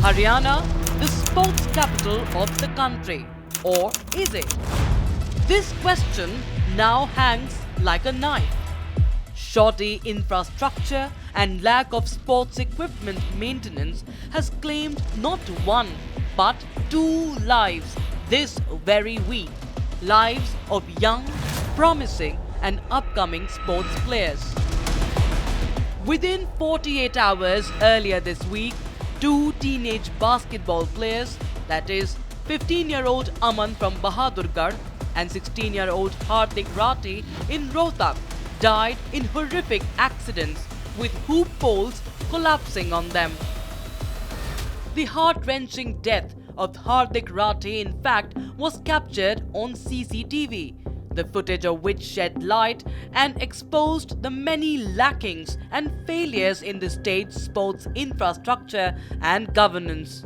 Haryana, the sports capital of the country, or is it? This question now hangs like a knife. Shoddy infrastructure and lack of sports equipment maintenance has claimed not one but two lives this very week. Lives of young, promising and upcoming sports players. Within 48 hours earlier this week, two teenage basketball players, that is 15-year-old Aman from Bahadurgarh and 16-year-old Hardik Rathi in Rohtak, died in horrific accidents with hoop poles collapsing on them. The heart-wrenching death of Hardik Rathi in fact was captured on CCTV, the footage of which shed light and exposed the many lackings and failures in the state's sports infrastructure and governance.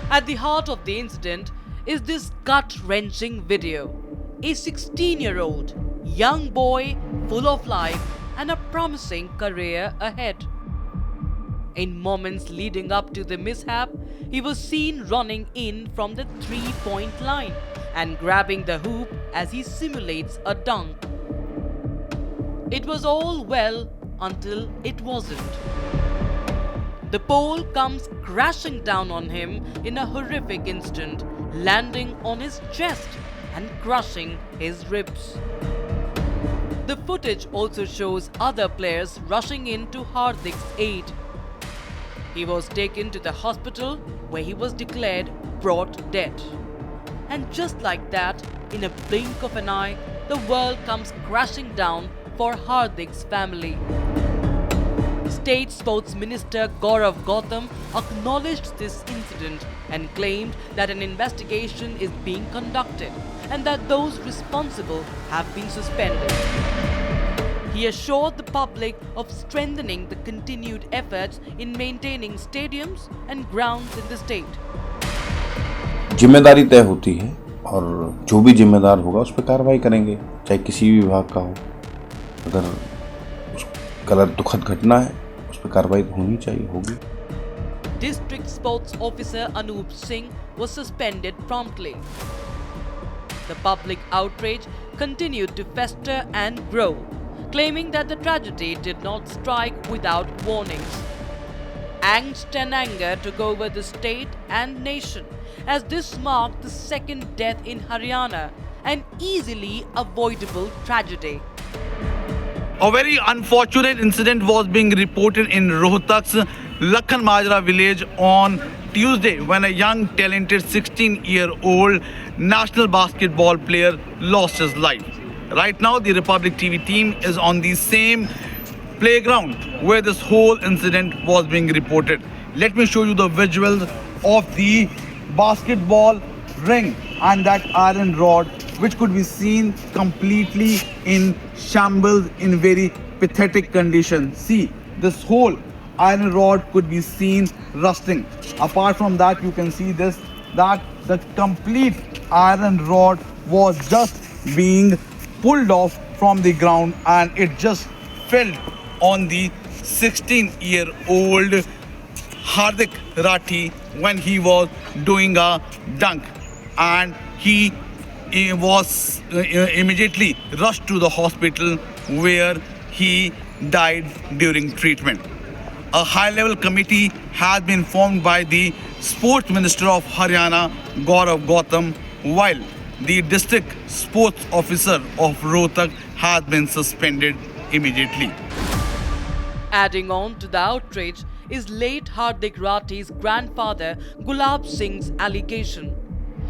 At the heart of the incident is this gut-wrenching video. A 16-year-old young boy full of life and a promising career ahead. In moments leading up to the mishap, he was seen running in from the three-point line and grabbing the hoop as he simulates a dunk. It was all well until it wasn't. The pole comes crashing down on him in a horrific instant, landing on his chest and crushing his ribs. The footage also shows other players rushing in to Hardik's aid. He was taken to the hospital where he was declared brought dead. And just like that, in a blink of an eye, the world comes crashing down for Hardik's family. State Sports Minister Gaurav Gautam acknowledged this incident and claimed that an investigation is being conducted and that those responsible have been suspended. He assured the public of strengthening the continued efforts in maintaining stadiums and grounds in the state. जिम्मेदारी तय होती है और जो भी जिम्मेदार होगा उस पर कार्रवाई करेंगे, चाहे किसी भी विभाग का हो। अगर उस गलत दुखद घटना है उस पर कार्रवाई होनी चाहिए, होगी। District Sports Officer Anup Singh was suspended promptly. The public outrage continued to fester and grow, claiming that the tragedy did not strike without warnings. Angst and anger took over the state and nation as this marked the second death in Haryana, an easily avoidable tragedy. A very unfortunate incident was being reported in Rohtak's Lakhan Majra village on Tuesday when a young talented 16-year-old national basketball player lost his life. Right now, the Republic TV team is on the same playground where this whole incident was being reported. Let me show you the visuals of the basketball ring and that iron rod, which could be seen completely in shambles, in very pathetic condition. See, this whole iron rod could be seen rusting. Apart from that, you can see this, that the complete iron rod was just being pulled off from the ground and it just fell on the 16-year-old Hardik Rathi when he was doing a dunk, and he was immediately rushed to the hospital where he died during treatment. A high-level committee has been formed by the Sports Minister of Haryana, Gaurav Gautam, while the District Sports Officer of Rohtak has been suspended immediately. Adding on to the outrage is late Hardik Rathi's grandfather Gulab Singh's allegation.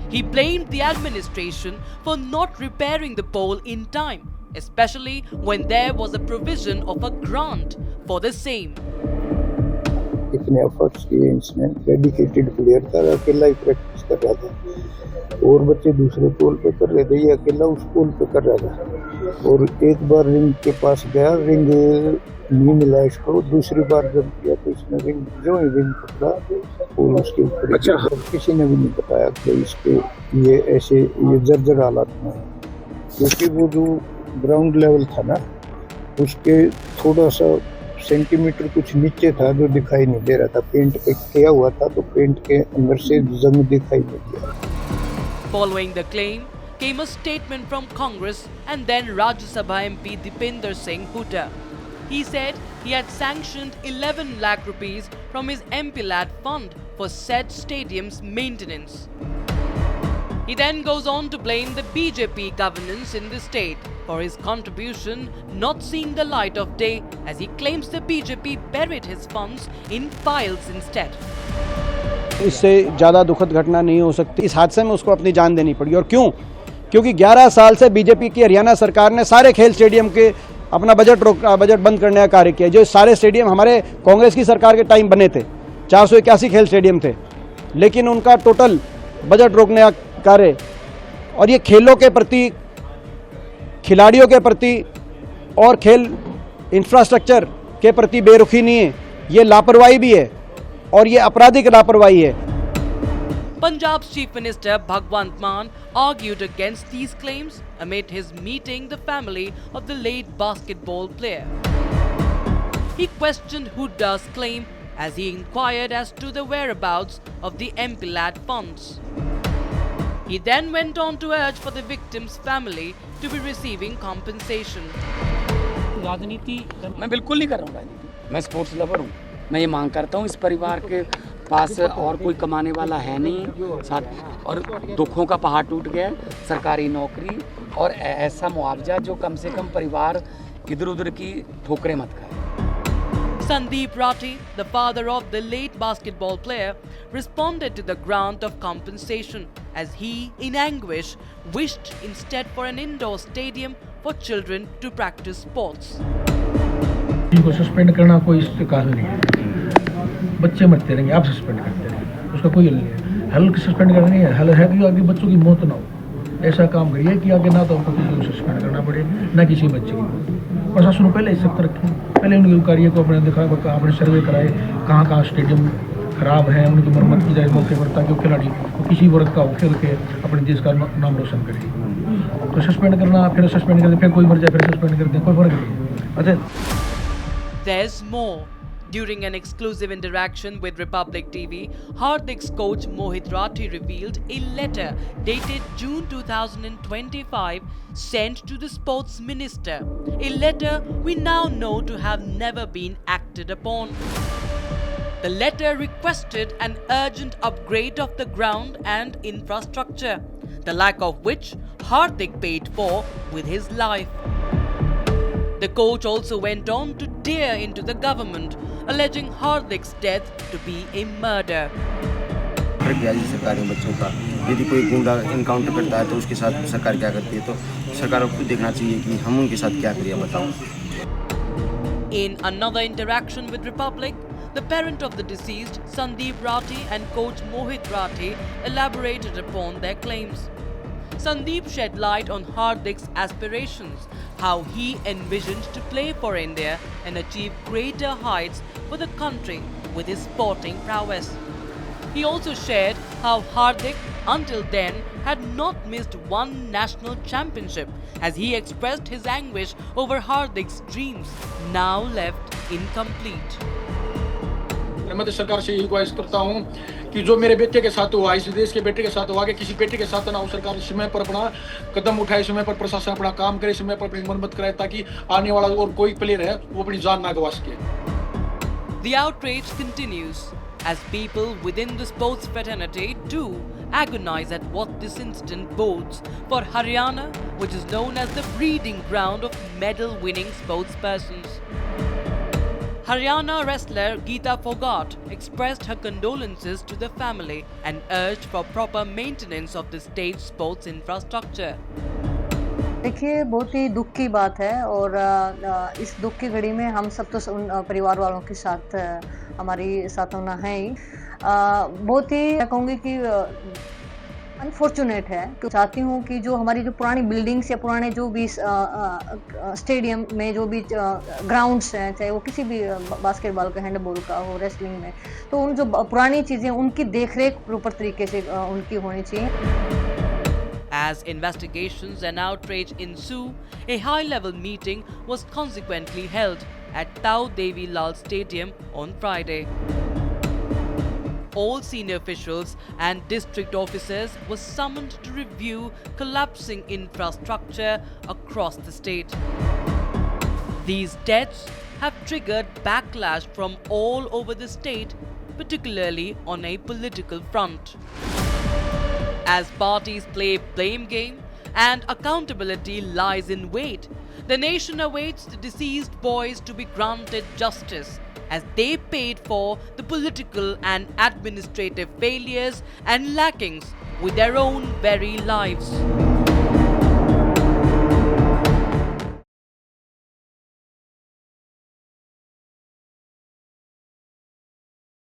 He blamed the administration for not repairing the pole in time, especially when there was a provision of a grant for the same. इतने efforts किए इसने, dedicated player था, अकेला ही practice कर रहा था और बच्चे दूसरे पोल पे कर रहे थे, ये अकेला उस पोल पे कर रहा था। और एक बार रिंग के पास गया, रिंग नहीं मिला इसको, दूसरी बार जब किया तो इसने रिंग जो ही रिंग पकड़ा और उसके ऊपर। अच्छा, किसी ने भी नहीं बताया कि इसके ये ऐसे ये जर्जर हालात में, क्योंकि वो जो ग्राउंड लेवल था ना उसके थोड़ा सा सेंटीमीटर कुछ नीचे था जो दिखाई नहीं दे रहा था। पेंट पे किया हुआ था तो पेंट के अंदर से जंग दिखाई नहीं दिया। Following the claim came a statement from Congress and then Rajya Sabha MP Dipinder Singh Hooda. He said he had sanctioned 11 lakh rupees from his MPLAD fund for said stadium's maintenance. He then goes on to blame the BJP governance in the state for his contribution not seeing the light of day, as he claims the BJP buried his funds in files instead. इससे ज़्यादा दुखद घटना नहीं हो सकती। इस हादसे में उसको अपनी जान देनी पड़ी। और क्यों? क्योंकि 11 साल से बीजेपी की हरियाणा सरकार ने सारे खेल स्टेडियम के अपना बजट बंद करने का कार्य किया। जो सारे स्टेडियम हमारे कांग्रेस की सरकार के टाइम बने थे, 481 खेल स्टेडियम थे, लेकिन उनका टोटल बजट रोकने का कार्य, और ये खेलों के प्रति, खिलाड़ियों के प्रति और खेल इंफ्रास्ट्रक्चर के प्रति बेरुखी नहीं है, ये लापरवाही भी है और ये आपराधिक लापरवाही है। Punjab's Chief Minister Bhagwant Mann argued against these claims amid his meeting the family of the late basketball player. He questioned Hooda's claim as he inquired as to the whereabouts of the MPLAD funds. He then went on to urge for the victim's family to be receiving compensation. राजनीति मैं बिल्कुल नहीं कर रहा हूँ राजनीति, मैं sports lover हूँ। मैं ये मांग करता हूँ इस परिवार के पास और कोई कमाने वाला है नहीं साथ, और दुखों का पहाड़ टूट गया, सरकारी नौकरी और ऐसा मुआवजा जो कम से कम परिवार इधर उधर की ठोकरें मत खाए। Sandeep Rathi, the father of the late basketball player, responded to the grant of compensation as he, in anguish, wished instead for an indoor stadium for children to practice sports. को सस्पेंड करना कोई इससे कानून नहीं है। बच्चे मरते रहेंगे, आप सस्पेंड करते रहेंगे, उसका कोई हल नहीं है। हल सस्पेंड करना नहीं है, हल है कि आगे बच्चों की मौत ना हो। ऐसा काम करिए कि आगे ना तो आपको किसी को सस्पेंड करना पड़े, ना किसी बच्चे की। प्रशासन को पहले इस सख्त रखें, पहले उनके कार्य को अपने दिखा, अपने सर्वे कराए, कहाँ स्टेडियम खराब है, उनकी मरम्मत की जाए मौके पर, ताकि वो खिलाड़ी किसी वर्ग का खेल के अपने देश का नाम रोशन करे। तो सस्पेंड करना, फिर सस्पेंड कर दें, फिर कोई मर जाए, फिर सस्पेंड कर दें, कोई फर्क नहीं है। There's more. During an exclusive interaction with Republic TV, Hardik's coach Mohit Rathi revealed a letter dated June 2025 sent to the sports minister. A letter we now know to have never been acted upon. The letter requested an urgent upgrade of the ground and infrastructure, the lack of which Hardik paid for with his life. The coach also went on to tear into the government, alleging Hardik's death to be a murder. सरकार में बच्चों का यदि कोई गुंडा encounter करता है तो उसके साथ सरकार क्या करती है, तो सरकार को देखना चाहिए कि हम उनके साथ क्या करें, बताओ। In another interaction with Republic, the parent of the deceased, Sandeep Rathi, and coach Mohit Rathi elaborated upon their claims. Sandeep shed light on Hardik's aspirations, how he envisioned to play for India and achieve greater heights for the country with his sporting prowess. He also shared how Hardik, until then, had not missed one national championship, as he expressed his anguish over Hardik's dreams, now left incomplete. मैं तो सरकार से यही गुजारिश करता हूँ कि जो मेरे बेटे के साथ हुआ, इस देश के बेटे के साथ हुआ, आगे किसी बेटे के साथ ना हो। सरकार समय पर अपना कदम उठाए, समय पर प्रशासन अपना काम करे, समय पर अपनी मरम्मत कराए, ताकि आने वाला और कोई प्लेयर है वो अपनी जान ना गवा सके। The outrage continues as people within the sports fraternity too agonize at what this incident bodes for Haryana, which is known as the breeding ground of medal-winning sportspersons. Haryana wrestler Geeta Fogart expressed her condolences to the family and urged for proper maintenance of the state sports infrastructure. देखिए, बहुत ही दुख की बात है और इस दुख की घड़ी में हम सब तो उन परिवार वालों के साथ हमारी साथ होना है ही। बहुत ही मैं कहूँगी कि अनफॉर्चुनेट है, तो चाहती हूँ कि जो हमारी जो पुरानी बिल्डिंग्स या पुराने जो भी स्टेडियम में जो भी ग्राउंड्स हैं, चाहे वो किसी भी बास्केटबॉल का, हैंडबॉल का हो, रेसलिंग में, तो उन जो पुरानी चीज़ें उनकी देखरेख प्रॉपर तरीके से उनकी होनी चाहिए। As investigations and outrage ensue, a high-level meeting was consequently held at Tau Devi Lal Stadium on Friday. All senior officials and district officers were summoned to review collapsing infrastructure across the state. These deaths have triggered backlash from all over the state, particularly on a political front. As parties play blame game and accountability lies in wait, the nation awaits the deceased boys to be granted justice as they paid for the political and administrative failures and lackings with their own very lives.